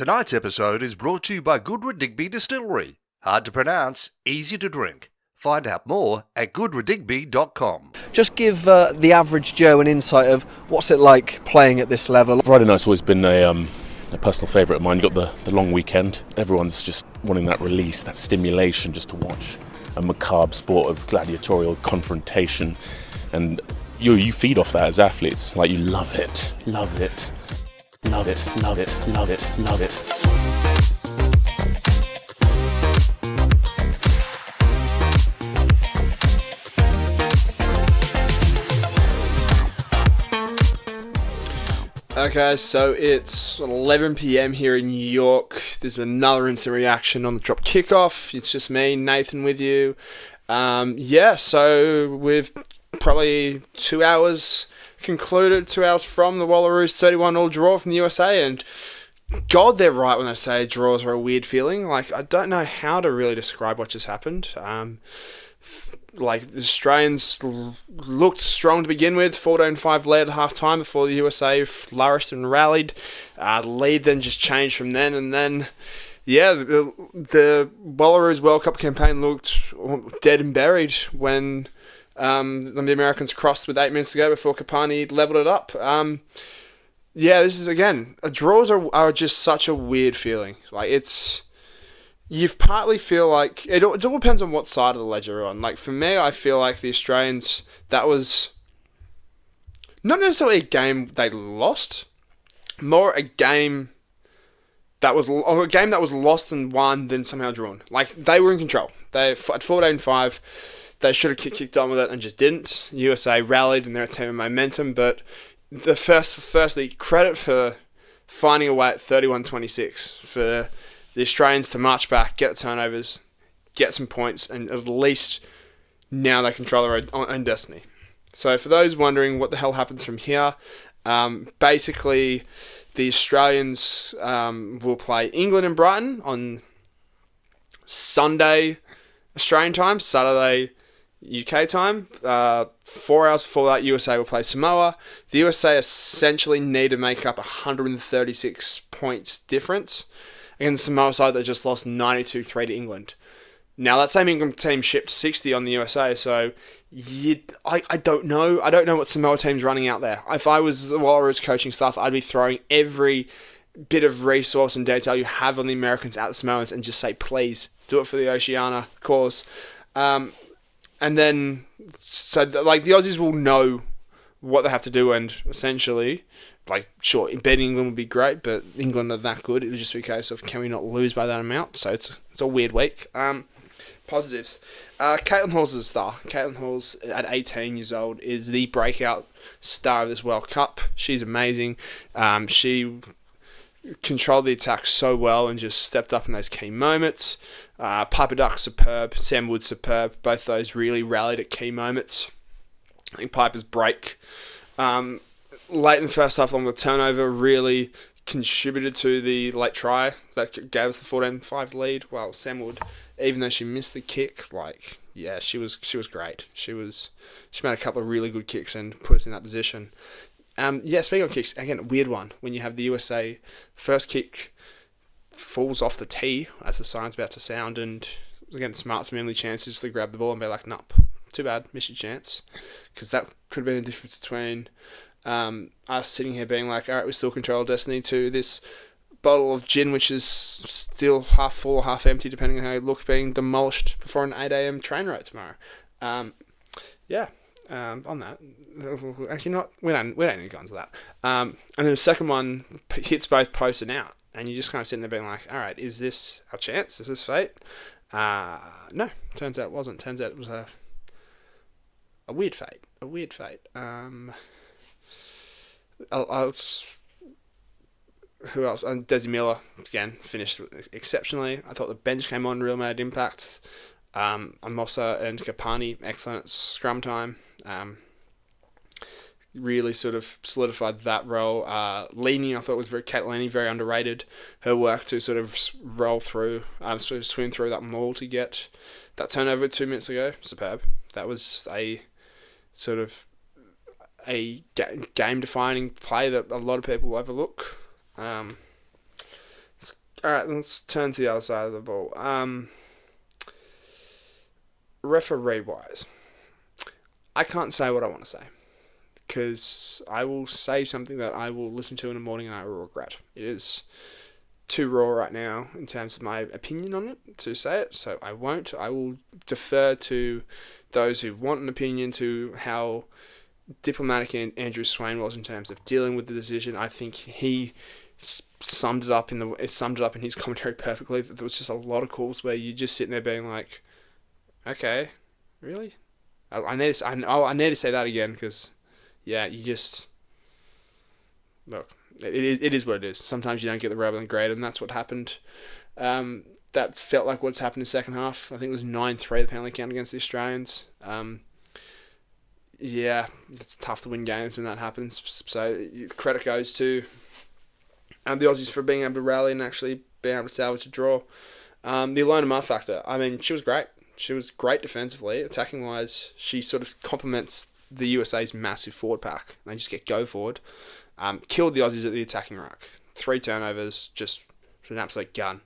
Tonight's episode is brought to you by Rugby Distillery. Hard to pronounce, easy to drink. Find out more at goodredigby.com. Just give the average Joe an insight of what's it like playing at this level. Friday night's always been a personal favourite of mine. You've got the long weekend. Everyone's just wanting that release, that stimulation, just to watch a macabre sport of gladiatorial confrontation. And you feed off that as athletes. Like, you love it. Love it. Love it. Love it. Love it. Love it. Okay, so it's 11 p.m. here in New York. There's another instant reaction on the drop kickoff. It's just me, Nathan, with you. So we've probably 2 hours concluded, 2 hours from the Wallaroos 31-all draw from the USA, and God, they're right when they say draws are a weird feeling. Like, I don't know how to really describe what just happened. The Australians looked strong to begin with, 14-5 led at half-time before the USA flourished and rallied. The lead then just changed from then, and then, the Wallaroos World Cup campaign looked dead and buried when the Americans crossed with 8 minutes to go before Kapani levelled it up. This is, again, draws are just such a weird feeling. You partly feel like... It all depends on what side of the ledger you're on. Like, for me, I feel like the Australians, that was not necessarily a game they lost, more a game that was lost and won than somehow drawn. Like, they were in control. They, at 14-5, they should have kicked on with it and just didn't. USA rallied and they're a team of momentum, but firstly, credit for finding a way at 31-26 for the Australians to march back, get the turnovers, get some points, and at least now they control their own destiny. So for those wondering what the hell happens from here, basically the Australians will play England and Brighton on Sunday Australian time, Saturday UK time. 4 hours before that, USA will play Samoa. The USA essentially need to make up 136 points difference against the Samoa side that just lost 92-3 to England. Now, that same England team shipped 60 on the USA, so I don't know. I don't know what Samoa team's running out there. If I was the Wallaroos coaching staff, I'd be throwing every bit of resource and detail you have on the Americans at the Samoans and just say, please, do it for the Oceania cause. And then, the Aussies will know what they have to do, and essentially, sure, beating England would be great, but England are that good. It would just be a case of, can we not lose by that amount? So it's a weird week. Positives. Caitlin Hall's a star. Caitlin Hall's, at 18 years old, is the breakout star of this World Cup. She's amazing. She controlled the attack so well and just stepped up in those key moments. Piper Duck, superb. Sam Wood, superb. Both those really rallied at key moments. I think Piper's break late in the first half along the turnover really contributed to the late try that gave us the 14-5 lead. Well, Sam Wood, even though she missed the kick, she was great. She made a couple of really good kicks and put us in that position. Speaking of kicks, again, a weird one. When you have the USA, first kick falls off the tee as the siren's about to sound, and again, Smart's only chance is to grab the ball and be like, nope, too bad, missed your chance. Because that could have been the difference between us sitting here being like, all right, we still control destiny, to this bottle of gin, which is still half full or half empty, depending on how you look, being demolished before an 8 a.m. train ride tomorrow. On that, actually not, we don't need to go into that. And then the second one hits both posts and out, and you just kind of sitting there being like, all right, is this our chance? Is this fate? No, turns out it wasn't. Turns out it was a weird fate. A weird fate. Who else? And Desi Miller, again, finished exceptionally. I thought the bench came on, real mad impact. Amosa and Kapani, excellent scrum time. Really sort of solidified that role. Leaney, I thought was Kate Leaney, very underrated. Her work to sort of roll through, sort of swim through that maul to get that turnover 2 minutes ago, superb. That was a sort of a game-defining play that a lot of people overlook. All right, let's turn to the other side of the ball. Referee-wise, I can't say what I want to say because I will say something that I will listen to in the morning and I will regret. It is too raw right now in terms of my opinion on it to say it, so I won't. I will defer to those who want an opinion to how diplomatic Andrew Swain was in terms of dealing with the decision. I think he summed it up in his commentary perfectly. There was just a lot of calls where you're just sitting there being like, okay, really? I need to say that again because, yeah, you just look. It is what it is. Sometimes you don't get the rubber and grade, and that's what happened. That felt like what's happened in the second half. I think it was 9-3 the penalty count against the Australians. Yeah, it's tough to win games when that happens. So credit goes to the Aussies for being able to rally and actually being able to salvage a draw. The Alona Mar factor, I mean, she was great. She was great defensively. Attacking-wise, she sort of complements the USA's massive forward pack. They just get go forward. Killed the Aussies at the attacking ruck. 3 turnovers, just an absolute gun.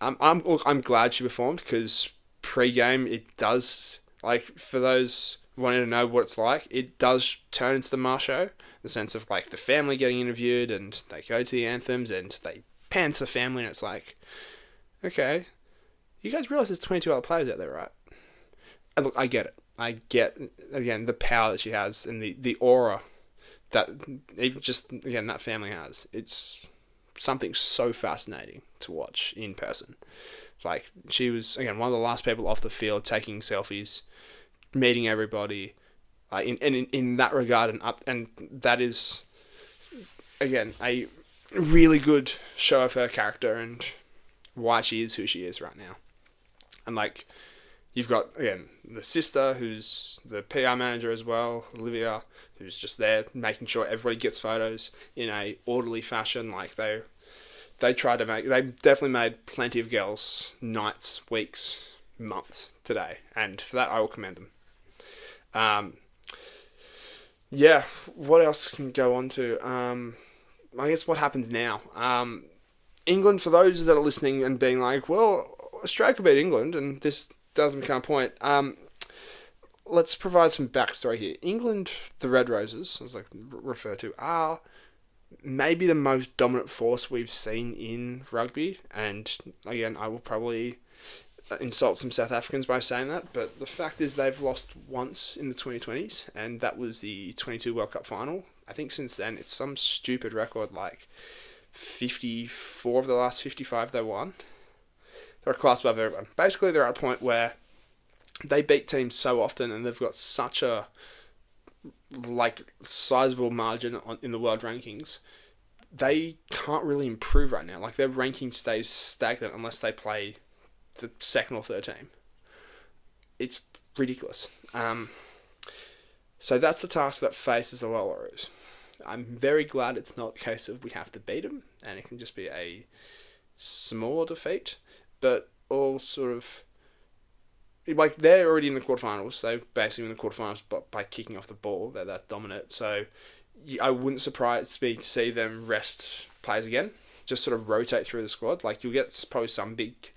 I'm glad she performed because pre-game it does, like, for those wanting to know what it's like, it does turn into the Mar show. In the sense of, like, the family getting interviewed and they go to the anthems and they pan to the family and it's like, okay, you guys realise there's 22 other players out there, right? And look, I get it. I get, again, the power that she has and the aura that even just, again, that family has. It's something so fascinating to watch in person. Like, she was, again, one of the last people off the field taking selfies, meeting everybody, in that regard, and that is, again, a really good show of her character and why she is who she is right now. And, like, you've got, again, the sister who's the PR manager as well, Olivia, who's just there making sure everybody gets photos in a orderly fashion. Like, they definitely made plenty of girls nights, weeks, months today. And for that, I will commend them. Yeah, what else can go on to? I guess what happens now? England, for those that are listening and being like, well, Australia could beat England, and this doesn't become a point. Let's provide some backstory here. England, the Red Roses, as I refer to, are maybe the most dominant force we've seen in rugby. And again, I will probably insult some South Africans by saying that, but the fact is they've lost once in the 2020s, and that was the 22 World Cup final. I think since then it's some stupid record, like 54 of the last 55 they won. They're a class above everyone. Basically, they're at a point where they beat teams so often and they've got such a sizable margin in the world rankings. They can't really improve right now. Like, their ranking stays stagnant unless they play the second or third team. It's ridiculous. So that's the task that faces the Wallaroos. I'm very glad it's not a case of we have to beat them and it can just be a smaller defeat. But all sort of, like, they're already in the quarterfinals. They're basically in the quarterfinals by kicking off the ball. They're that dominant. So I wouldn't surprise me to see them rest players again. Just sort of rotate through the squad. Like, you'll get probably some big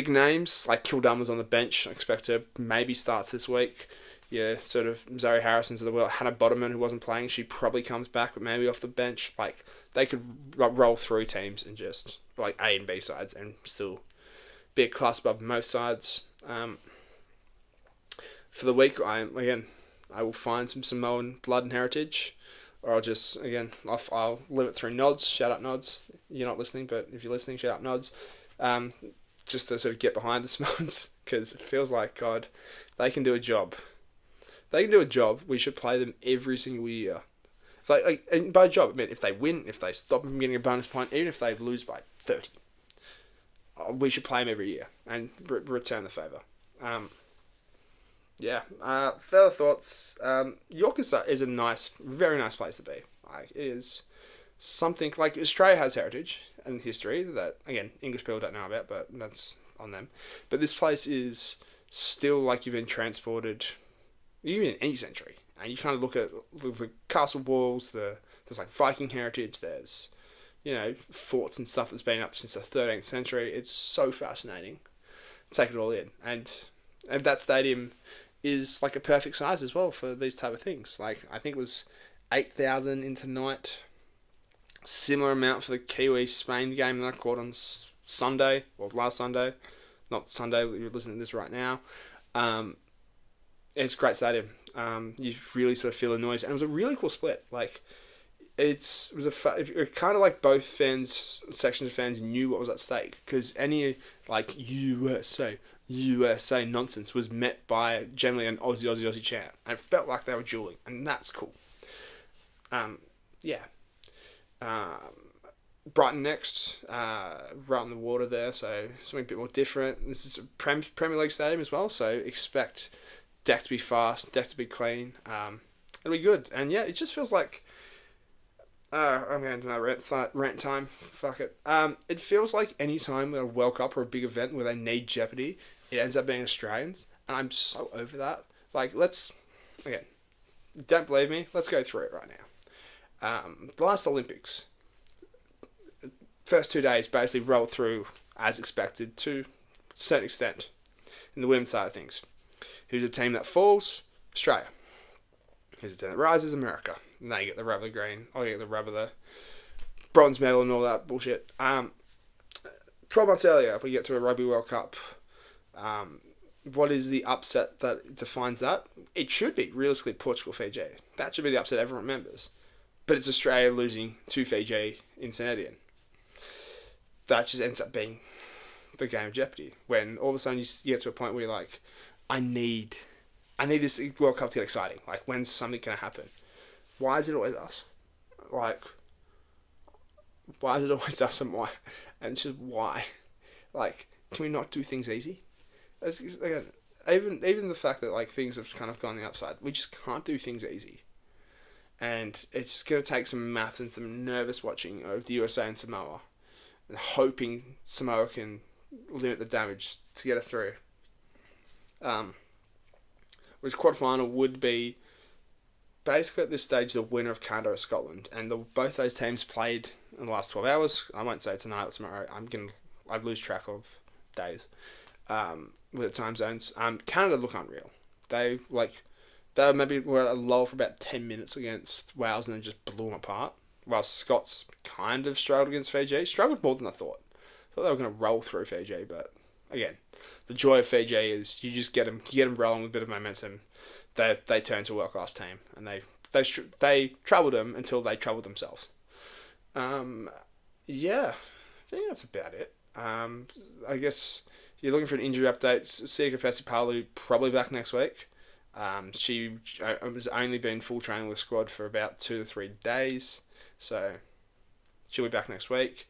names. Like, Kildun was on the bench. I expect her maybe starts this week. Yeah, sort of Zoe Harrison's of the world. Hannah Bottoman, who wasn't playing, she probably comes back, but maybe off the bench. Like, they could roll through teams and just, like, A and B sides and still be a class above most sides. For the week, I will find some Samoan blood and heritage, or I'll just, again, I'll live it through nods. Shout out nods. You're not listening, but if you're listening, shout out nods. Just to sort of get behind the Samoans, because it feels like, God, they can do a job. If they can do a job, we should play them every single year. And by job, I mean, if they win, if they stop them getting a bonus point, even if they lose by 30, we should play them every year and return the favour. Further thoughts. York is a very nice place to be. Like, it is something, like, Australia has heritage and history that, again, English people don't know about, but that's on them. But this place is still like you've been transported, even in any century. And you kind of look at the castle walls, there's like Viking heritage, there's forts and stuff that's been up since the 13th century. It's so fascinating. Take it all in. And that stadium is like a perfect size as well for these type of things. Like, I think it was 8,000 in tonight. Similar amount for the Kiwi-Spain game that I caught on Sunday, or last Sunday. Not Sunday, you're listening to this right now. It's a great stadium. You really sort of feel the noise. And it was a really cool split. Like, it kind of like both sections of fans knew what was at stake. Because any, like, USA nonsense was met by generally an Aussie chant. And it felt like they were dueling. And that's cool. Brighton next, right on the water there, so something a bit more different. This is a Premier League stadium as well, so expect deck to be fast, deck to be clean. It'll be good, and yeah, it just feels like I'm going to rant time. Fuck it. It feels like any time with a World Cup or a big event where they need jeopardy, it ends up being Australians, and I'm so over that. Like, don't believe me, let's go through it right now. The last Olympics, first 2 days basically rolled through as expected to a certain extent in the women's side of things. Who's a team that falls? Australia. Who's a team that rises? America. And they get the rubber green. I get the rubber, the bronze medal and all that bullshit. 12 months earlier, we get to a Rugby World Cup. What is the upset that defines that? It should be, realistically, Portugal-Fiji. That should be the upset everyone remembers. But it's Australia losing to Fiji in St. Etienne. That just ends up being the game of jeopardy. When all of a sudden you get to a point where you're like, I need this World Cup to get exciting. Like, when's something going to happen? Why is it always us? Like, why is it always us and why? And just why? Like, can we not do things easy? Again, even the fact that, like, things have kind of gone the upside, we just can't do things easy. And it's just going to take some math and some nervous watching of the USA and Samoa, and hoping Samoa can limit the damage to get us through. Which quarterfinal would be basically at this stage the winner of Canada or Scotland, and both those teams played in the last 12 hours. I won't say tonight or tomorrow. I'd lose track of days with the time zones. Canada look unreal. They maybe were at a lull for about 10 minutes against Wales and then just blew them apart. While Scots kind of struggled against Fiji. Struggled more than I thought. I thought they were going to roll through Fiji, but again, the joy of Fiji is you just get them rolling with a bit of momentum. They turn to a world-class team, and they troubled them until they troubled themselves. Yeah, I think that's about it. I guess you're looking for an injury update. Sika Pesipalu probably back next week. She has only been full training with the squad for about 2 to 3 days. So, she'll be back next week.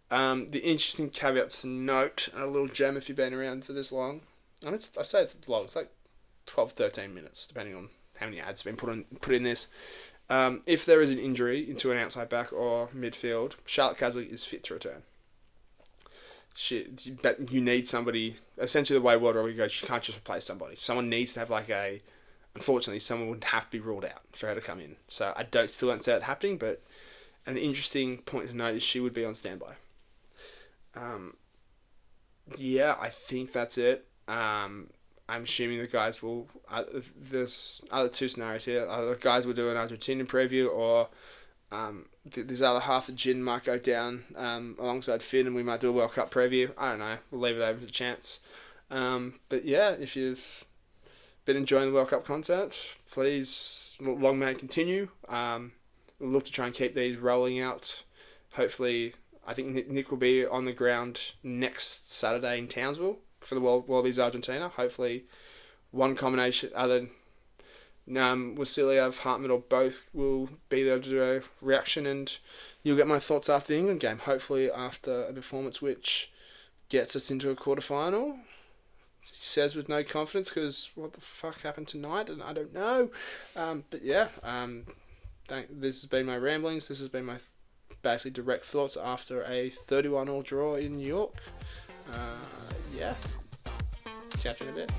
The interesting caveat to note, a little gem if you've been around for this long, and I say it's long, it's like 12, 13 minutes, depending on how many ads have been put in this. If there is an injury into an outside back or midfield, Charlotte Caslick is fit to return. You need somebody, essentially the way World Rugby goes, you can't just replace somebody. Someone needs to have unfortunately, someone would have to be ruled out for her to come in. So I still don't see it happening, but an interesting point to note is she would be on standby. Yeah, I think that's it. I'm assuming the guys will... there's other two scenarios here. Either the guys will do an Argentinian preview, or this other half of Gin might go down alongside Finn, and we might do a World Cup preview. I don't know. We'll leave it open to chance. But yeah, if you've been enjoying the World Cup content, please, long may it continue. We'll look to try and keep these rolling out. Hopefully, I think Nick will be on the ground next Saturday in Townsville for the Wallabies Argentina. Hopefully, one combination, other Wasiliev, Hartman, or both will be there to do a reaction, and you'll get my thoughts after the England game. Hopefully, after a performance which gets us into a quarterfinal. He says with no confidence, because what the fuck happened tonight, and I don't know. But yeah, this has been my ramblings. This has been my basically direct thoughts after a 31-all draw in New York. Yeah. Catch you in a bit.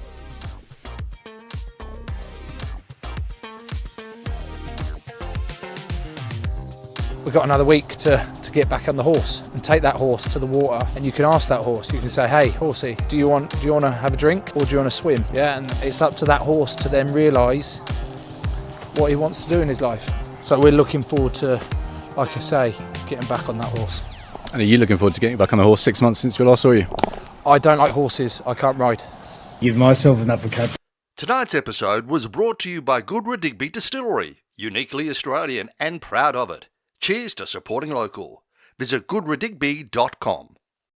We're we've got another week to get back on the horse and take that horse to the water. And you can ask that horse, you can say, hey, horsey, do you want to have a drink or do you want to swim? Yeah, and it's up to that horse to then realise what he wants to do in his life. So we're looking forward to, like I say, getting back on that horse. And are you looking forward to getting back on the horse 6 months since we last saw you? I don't like horses, I can't ride. Give myself an uppercut. Tonight's episode was brought to you by Goodwood Digby Distillery, uniquely Australian and proud of it. Cheers to supporting local. Visit goodwooddigby.com.